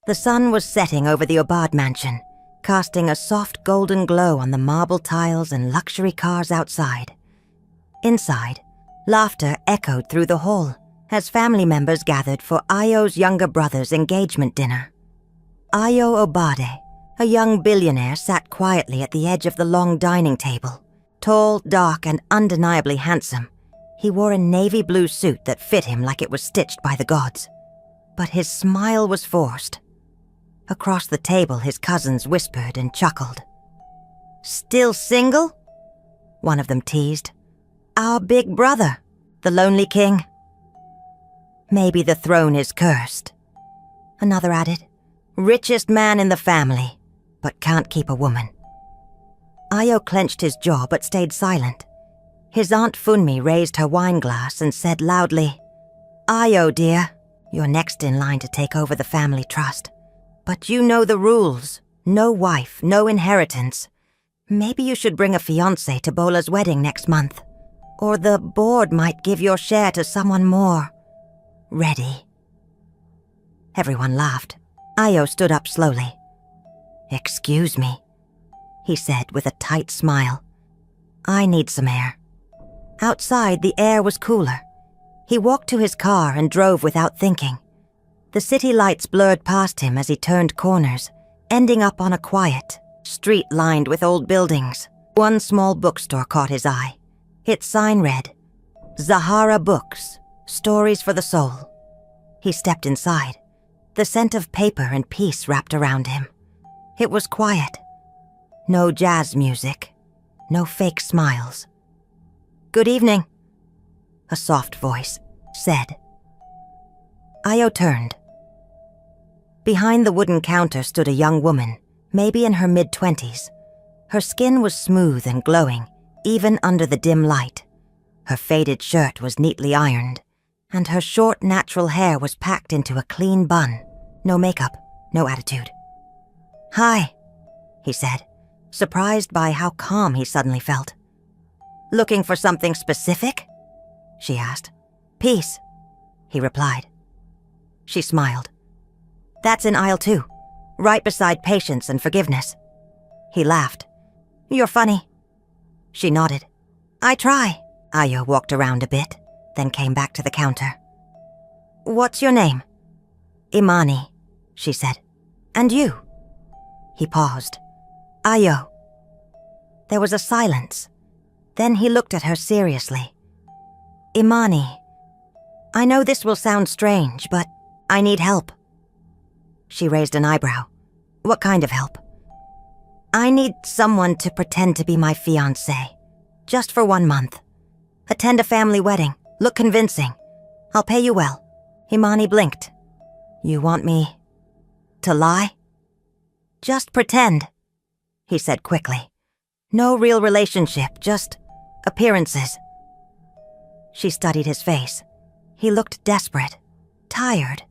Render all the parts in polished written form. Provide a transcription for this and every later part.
The sun was setting over the Obad mansion, casting a soft golden glow on the marble tiles and luxury cars outside. Inside, laughter echoed through the hall as family members gathered for Ayo's younger brother's engagement dinner. Ayo Obade, a young billionaire, sat quietly at the edge of the long dining table. Tall, dark, and undeniably handsome, he wore a navy blue suit that fit him like it was stitched by the gods. But his smile was forced. Across the table, his cousins whispered and chuckled. "Still single?" one of them teased. "Our big brother, the lonely king." "Maybe the throne is cursed," another added. "Richest man in the family, but can't keep a woman." Ayo clenched his jaw but stayed silent. His Aunt Funmi raised her wine glass and said loudly, "Ayo, dear, you're next in line to take over the family trust. But you know the rules. No wife, no inheritance. Maybe you should bring a fiancé to Bola's wedding next month. Or the board might give your share to someone more ready." Everyone laughed. Ayo stood up slowly. "Excuse me," he said with a tight smile. "I need some air." Outside, the air was cooler. He walked to his car and drove without thinking. The city lights blurred past him as he turned corners, ending up on a quiet street lined with old buildings. One small bookstore caught his eye. Its sign read, "Zahara Books, Stories for the Soul." He stepped inside. The scent of paper and peace wrapped around him. It was quiet. No jazz music. No fake smiles. "Good evening," a soft voice said. Ayo turned. Behind the wooden counter stood a young woman, maybe in her mid-20s. Her skin was smooth and glowing, even under the dim light. Her faded shirt was neatly ironed, and her short, natural hair was packed into a clean bun. No makeup, no attitude. "Hi," he said, surprised by how calm he suddenly felt. "Looking for something specific?" she asked. "Peace," he replied. She smiled. "That's in aisle 2, right beside patience and forgiveness." He laughed. "You're funny." She nodded. "I try." Ayo walked around a bit, then came back to the counter. "What's your name?" "Imani," she said. "And you?" He paused. "Ayo." There was a silence. Then he looked at her seriously. "Imani, I know this will sound strange, but I need help." She raised an eyebrow. "What kind of help?" "I need someone to pretend to be my fiancé, just for 1 month. Attend a family wedding, look convincing. I'll pay you well." Imani blinked. "You want me to lie?" "Just pretend," he said quickly. "No real relationship, just appearances." She studied his face. He looked desperate, tired,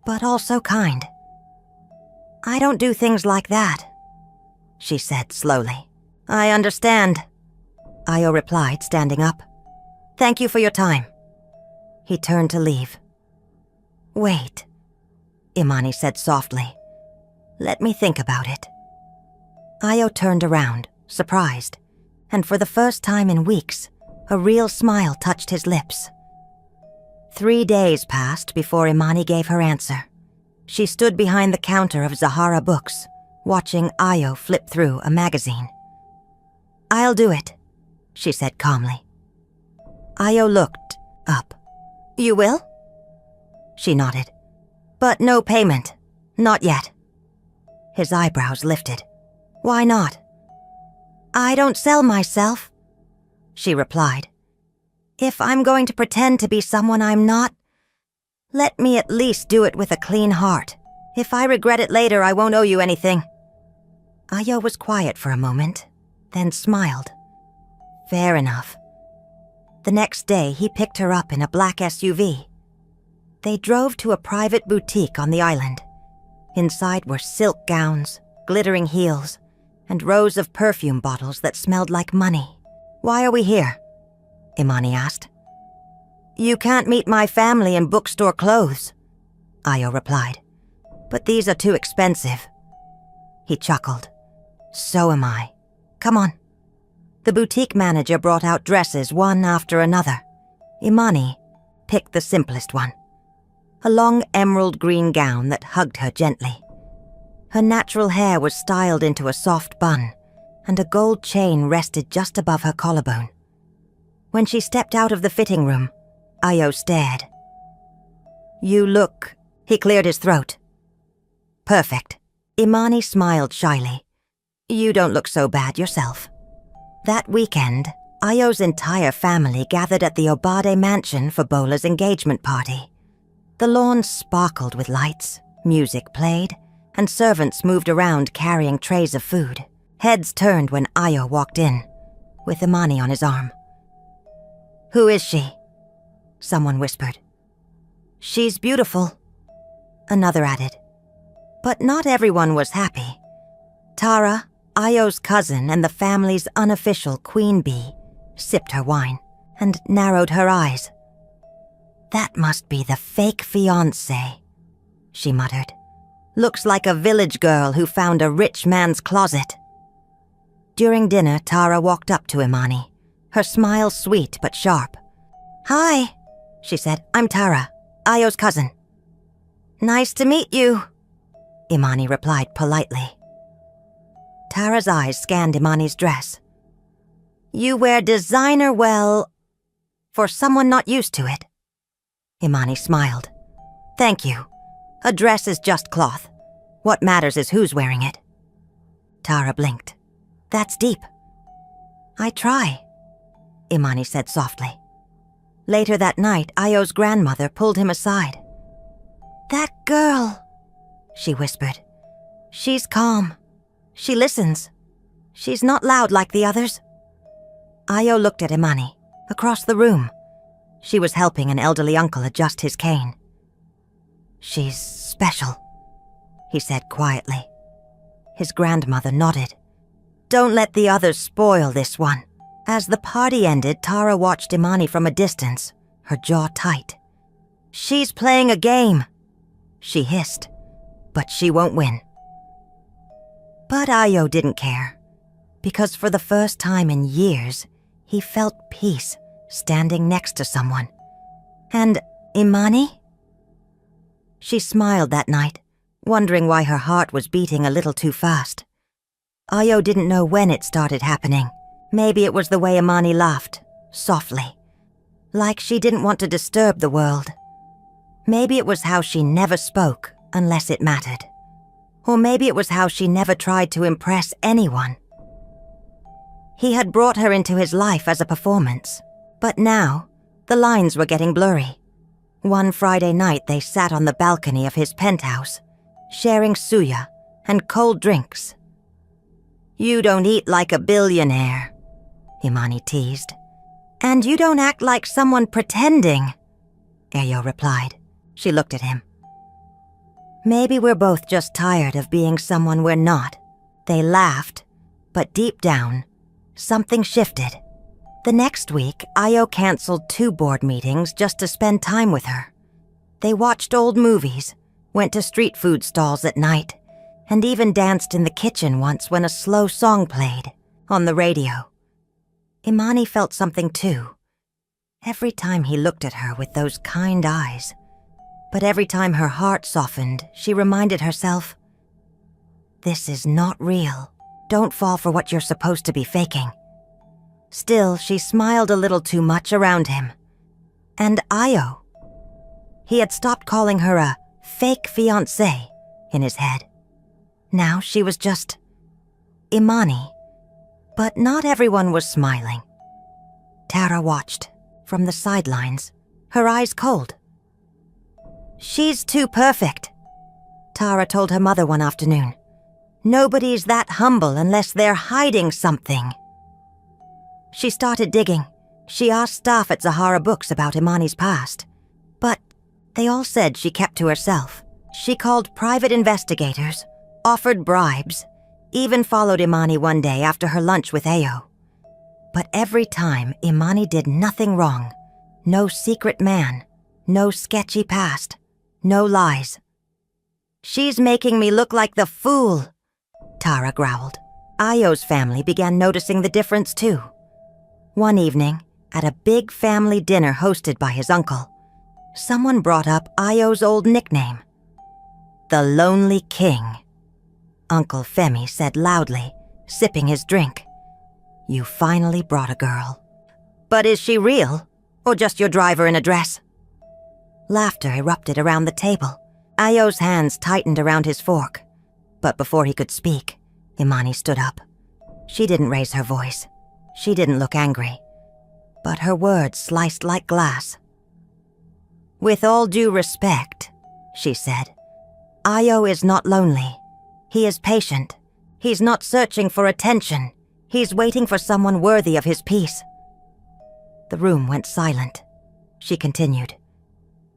but also kind. "I don't do things like that," she said slowly. "I understand," Ayo replied, standing up. "Thank you for your time." He turned to leave. "Wait," Imani said softly. "Let me think about it." Ayo turned around, surprised, and for the first time in weeks, a real smile touched his lips. 3 days passed before Imani gave her answer. She stood behind the counter of Zahara Books, watching Ayo flip through a magazine. "I'll do it," she said calmly. Ayo looked up. "You will?" She nodded. "But no payment. Not yet." His eyebrows lifted. "Why not?" "I don't sell myself," she replied. "If I'm going to pretend to be someone I'm not, let me at least do it with a clean heart. If I regret it later, I won't owe you anything." Ayo was quiet for a moment, then smiled. Fair enough. The next day, he picked her up in a black SUV. They drove to a private boutique on the island. Inside were silk gowns, glittering heels, and rows of perfume bottles that smelled like money. "Why are we here?" Imani asked. "You can't meet my family in bookstore clothes," Ayo replied. but these are too expensive." He chuckled. "So am I. Come on." The boutique manager brought out dresses one after another. Imani picked the simplest one, a long emerald green gown that hugged her gently. Her natural hair was styled into a soft bun, and a gold chain rested just above her collarbone. When she stepped out of the fitting room, Ayo stared. "You look..." He cleared his throat. "Perfect." Imani smiled shyly. "You don't look so bad yourself." That weekend, Ayo's entire family gathered at the Obade mansion for Bola's engagement party. The lawn sparkled with lights, music played, and servants moved around carrying trays of food. Heads turned when Ayo walked in, with Imani on his arm. "Who is she?" Someone whispered. "She's beautiful," another added. But not everyone was happy. Tara, Ayo's cousin and the family's unofficial queen bee, sipped her wine and narrowed her eyes. "That must be the fake fiancé," she muttered. "Looks like a village girl who found a rich man's closet." During dinner, Tara walked up to Imani, her smile sweet but sharp. "Hi," she said. "I'm Tara, Ayo's cousin." "Nice to meet you," Imani replied politely. Tara's eyes scanned Imani's dress. "You wear designer well, for someone not used to it." Imani smiled. "Thank you. A dress is just cloth. What matters is who's wearing it." Tara blinked. "That's deep." "I try," Imani said softly. Later that night, Ayo's grandmother pulled him aside. "That girl," she whispered. "She's calm. She listens. She's not loud like the others." Ayo looked at Imani, across the room. She was helping an elderly uncle adjust his cane. "She's special," he said quietly. His grandmother nodded. "Don't let the others spoil this one." As the party ended, Tara watched Imani from a distance, her jaw tight. "She's playing a game," she hissed, "but she won't win." But Ayo didn't care, because for the first time in years, he felt peace standing next to someone. "And Imani?" She smiled that night, wondering why her heart was beating a little too fast. Ayo didn't know when it started happening. Maybe it was the way Imani laughed, softly, like she didn't want to disturb the world. Maybe it was how she never spoke unless it mattered. Or maybe it was how she never tried to impress anyone. He had brought her into his life as a performance, but now the lines were getting blurry. One Friday night they sat on the balcony of his penthouse, sharing suya and cold drinks. "You don't eat like a billionaire," Imani teased. "And you don't act like someone pretending," Ayo replied. She looked at him. "Maybe we're both just tired of being someone we're not." They laughed, but deep down, something shifted. The next week, Ayo canceled 2 board meetings just to spend time with her. They watched old movies, went to street food stalls at night, and even danced in the kitchen once when a slow song played on the radio. Imani felt something too, every time he looked at her with those kind eyes. But every time her heart softened, she reminded herself, "This is not real. Don't fall for what you're supposed to be faking." Still, she smiled a little too much around him. And Ayo. He had stopped calling her a fake fiancé in his head. Now she was just Imani. But not everyone was smiling. Tara watched from the sidelines, her eyes cold. "She's too perfect," Tara told her mother one afternoon. "Nobody's that humble unless they're hiding something." She started digging. She asked staff at Zahara Books about Imani's past, but they all said she kept to herself. She called private investigators, offered bribes, even followed Imani one day after her lunch with Ayo. But every time, Imani did nothing wrong. No secret man, no sketchy past, no lies. She's making me look like the fool, Tara growled. Ayo's family began noticing the difference too. One evening, at a big family dinner hosted by his uncle, someone brought up Ayo's old nickname, the Lonely King. Uncle Femi said loudly, sipping his drink, "You finally brought a girl. But is she real, or just your driver in a dress?" Laughter erupted around the table. Ayo's hands tightened around his fork. But before he could speak, Imani stood up. She didn't raise her voice. She didn't look angry. But her words sliced like glass. "With all due respect," she said, "Ayo is not lonely. He is patient. He's not searching for attention. He's waiting for someone worthy of his peace." The room went silent. She continued,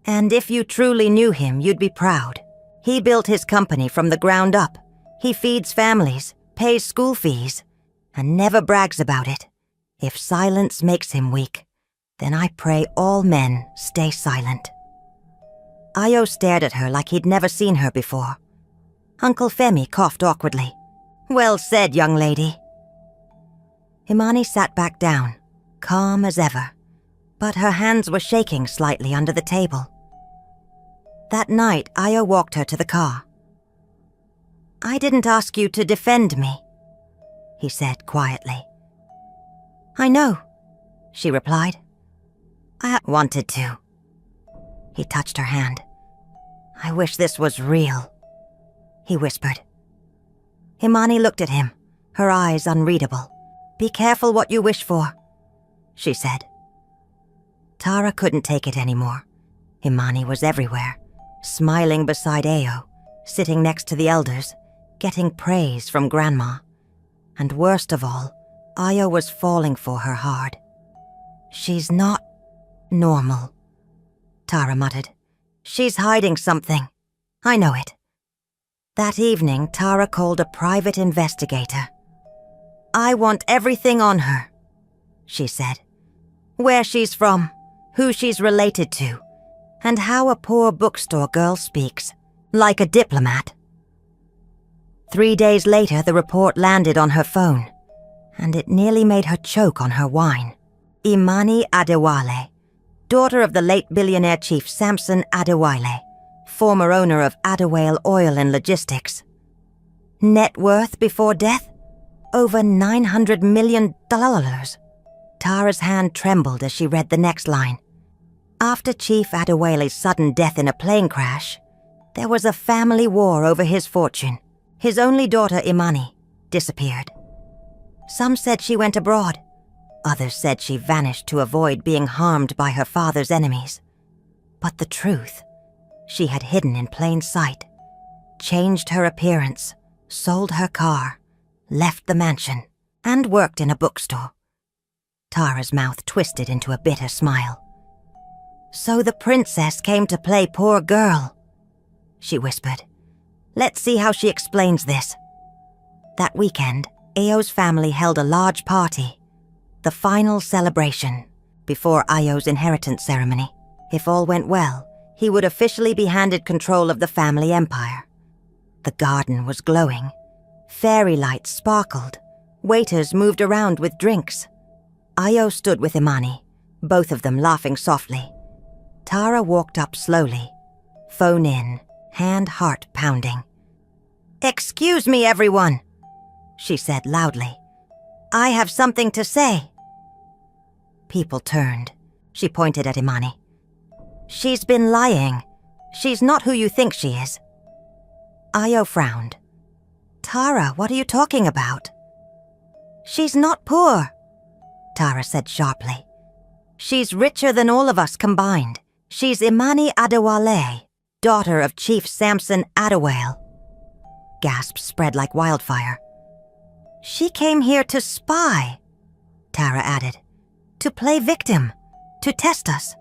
"And if you truly knew him, you'd be proud. He built his company from the ground up. He feeds families, pays school fees, and never brags about it. If silence makes him weak, then I pray all men stay silent." Ayo stared at her like he'd never seen her before. Uncle Femi coughed awkwardly. "Well said, young lady." Imani sat back down, calm as ever, but her hands were shaking slightly under the table. That night, Ayo walked her to the car. "I didn't ask you to defend me," he said quietly. "I know," she replied. "I wanted to." He touched her hand. "I wish this was real," he whispered. Imani looked at him, her eyes unreadable. "Be careful what you wish for," she said. Tara couldn't take it anymore. Imani was everywhere, smiling beside Ayo, sitting next to the elders, getting praise from Grandma. And worst of all, Ayo was falling for her hard. "She's not normal," Tara muttered. "She's hiding something. I know it." That evening, Tara called a private investigator. "I want everything on her," she said. "Where she's from, who she's related to, and how a poor bookstore girl speaks, like a diplomat." 3 days later, the report landed on her phone, and it nearly made her choke on her wine. Imani Adewale, daughter of the late billionaire chief Samson Adewale, former owner of Adewale Oil and Logistics. Net worth before death? Over $900 million. Tara's hand trembled as she read the next line. After Chief Adewale's sudden death in a plane crash, there was a family war over his fortune. His only daughter, Imani, disappeared. Some said she went abroad. Others said she vanished to avoid being harmed by her father's enemies. But the truth, she had hidden in plain sight, changed her appearance, sold her car, left the mansion, and worked in a bookstore. Tara's mouth twisted into a bitter smile. "So the princess came to play poor girl," she whispered. "Let's see how she explains this." That weekend, Ayo's family held a large party, the final celebration, before Ayo's inheritance ceremony. If all went well, he would officially be handed control of the family empire. The garden was glowing. Fairy lights sparkled. Waiters moved around with drinks. Ayo stood with Imani, both of them laughing softly. Tara walked up slowly, phone in, hand heart pounding. "Excuse me, everyone," she said loudly. "I have something to say." People turned. She pointed at Imani. "She's been lying. She's not who you think she is." Ayo frowned. "Tara, what are you talking about?" "She's not poor," Tara said sharply. "She's richer than all of us combined. She's Imani Adewale, daughter of Chief Samson Adewale." Gasps spread like wildfire. "She came here to spy," Tara added. "To play victim, to test us.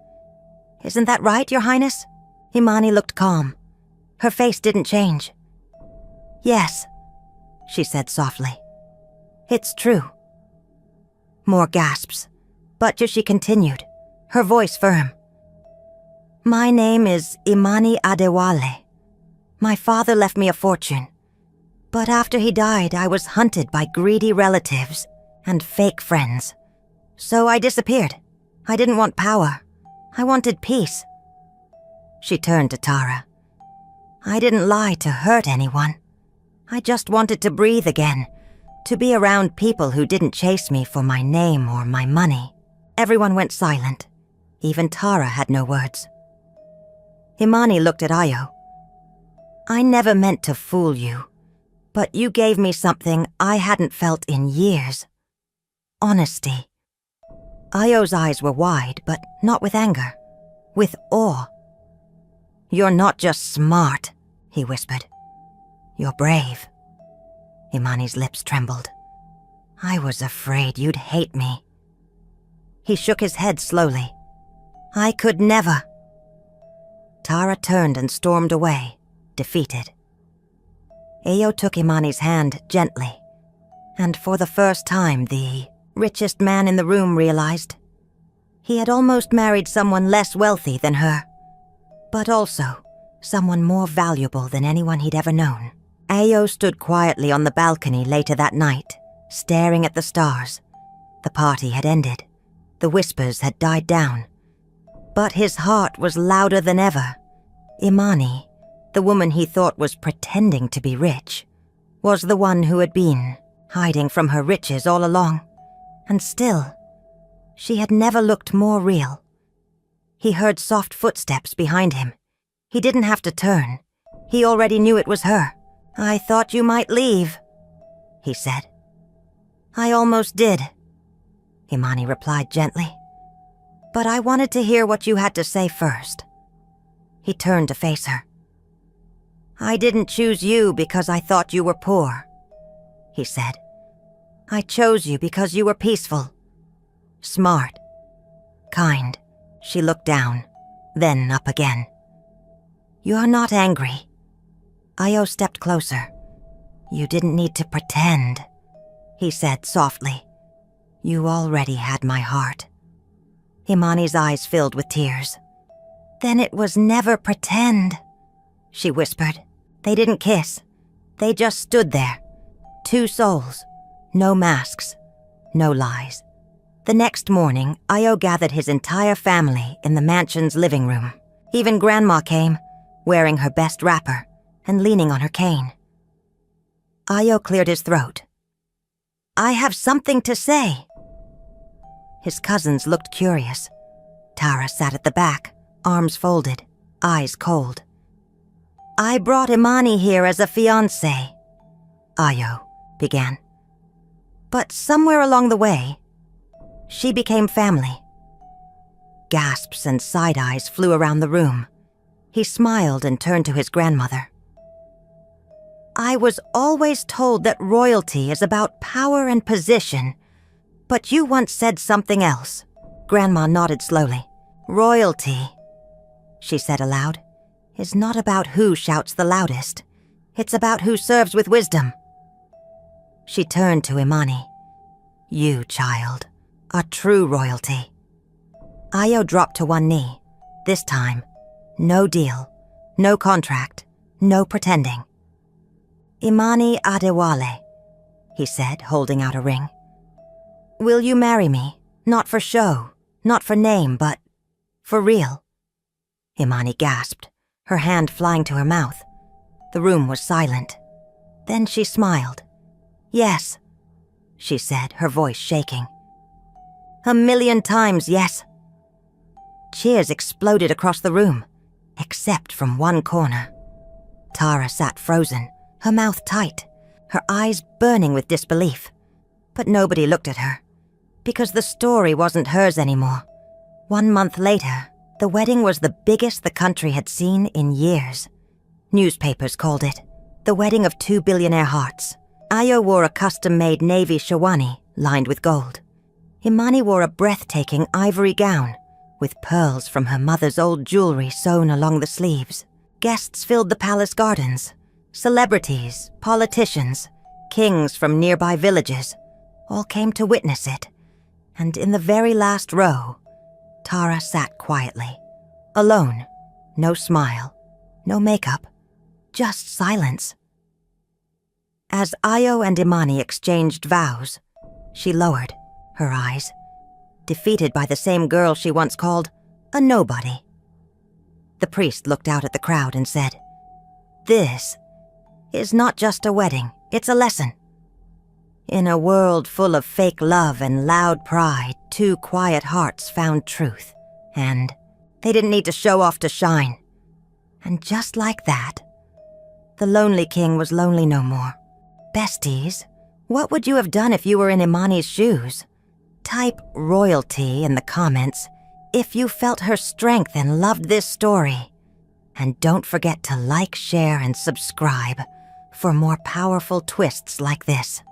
Isn't that right, Your Highness?" Imani looked calm. Her face didn't change. "Yes," she said softly. "It's true." More gasps, but she continued, her voice firm. "My name is Imani Adewale. My father left me a fortune. But after he died, I was hunted by greedy relatives and fake friends. So I disappeared. I didn't want power. I wanted peace. She turned to Tara. I didn't lie to hurt anyone. I just wanted to breathe again, to be around people who didn't chase me for my name or my money. Everyone went silent. Even Tara had no words. Imani looked at Ayo. I never meant to fool you, but you gave me something I hadn't felt in years. Honesty. Ayo's eyes were wide, but not with anger, with awe. You're not just smart, he whispered. You're brave. Imani's lips trembled. I was afraid you'd hate me. He shook his head slowly. I could never. Tara turned and stormed away, defeated. Ayo took Imani's hand gently, and for the first time the richest man in the room realized he had almost married someone less wealthy than her, but also someone more valuable than anyone he'd ever known. Ayo stood quietly on the balcony later that night, staring at the stars. The party had ended. The whispers had died down. But his heart was louder than ever. Imani, the woman he thought was pretending to be rich, was the one who had been hiding from her riches all along. And still, she had never looked more real. He heard soft footsteps behind him. He didn't have to turn. He already knew it was her. I thought you might leave, he said. I almost did, Imani replied gently. But I wanted to hear what you had to say first. He turned to face her. I didn't choose you because I thought you were poor, he said. I chose you because you were peaceful, smart, kind. She looked down, then up again. You're not angry. Ayo stepped closer. You didn't need to pretend, he said softly. You already had my heart. Imani's eyes filled with tears. Then it was never pretend, she whispered. They didn't kiss. They just stood there. Two souls. No masks. No lies. The next morning, Ayo gathered his entire family in the mansion's living room. Even Grandma came, wearing her best wrapper and leaning on her cane. Ayo cleared his throat. I have something to say. His cousins looked curious. Tara sat at the back, arms folded, eyes cold. I brought Imani here as a fiance, Ayo began. But somewhere along the way, she became family. Gasps and side eyes flew around the room. He smiled and turned to his grandmother. I was always told that royalty is about power and position, but you once said something else. Grandma nodded slowly. Royalty, she said aloud, is not about who shouts the loudest. It's about who serves with wisdom. She turned to Imani. You, child, are true royalty. Ayo dropped to one knee. This time, no deal, no contract, no pretending. Imani Adewale, he said, holding out a ring. Will you marry me? Not for show, not for name, but for real. Imani gasped, her hand flying to her mouth. The room was silent. Then she smiled. Yes, she said, her voice shaking. 1,000,000 times yes. Cheers exploded across the room, except from one corner. Tara sat frozen, her mouth tight, her eyes burning with disbelief. But nobody looked at her, because the story wasn't hers anymore. 1 month later, the wedding was the biggest the country had seen in years. Newspapers called it the wedding of 2 billionaire hearts. Ayo wore a custom-made navy shawani lined with gold. Imani wore a breathtaking ivory gown with pearls from her mother's old jewelry sewn along the sleeves. Guests filled the palace gardens. Celebrities, politicians, kings from nearby villages all came to witness it. And in the very last row, Tara sat quietly, alone, no smile, no makeup, just silence. As Io and Imani exchanged vows, she lowered her eyes, defeated by the same girl she once called a nobody. The priest looked out at the crowd and said, "This is not just a wedding, it's a lesson. In a world full of fake love and loud pride, two quiet hearts found truth, and they didn't need to show off to shine." And just like that, the lonely king was lonely no more. Besties, what would you have done if you were in Imani's shoes? Type royalty in the comments if you felt her strength and loved this story. And don't forget to like, share, and subscribe for more powerful twists like this.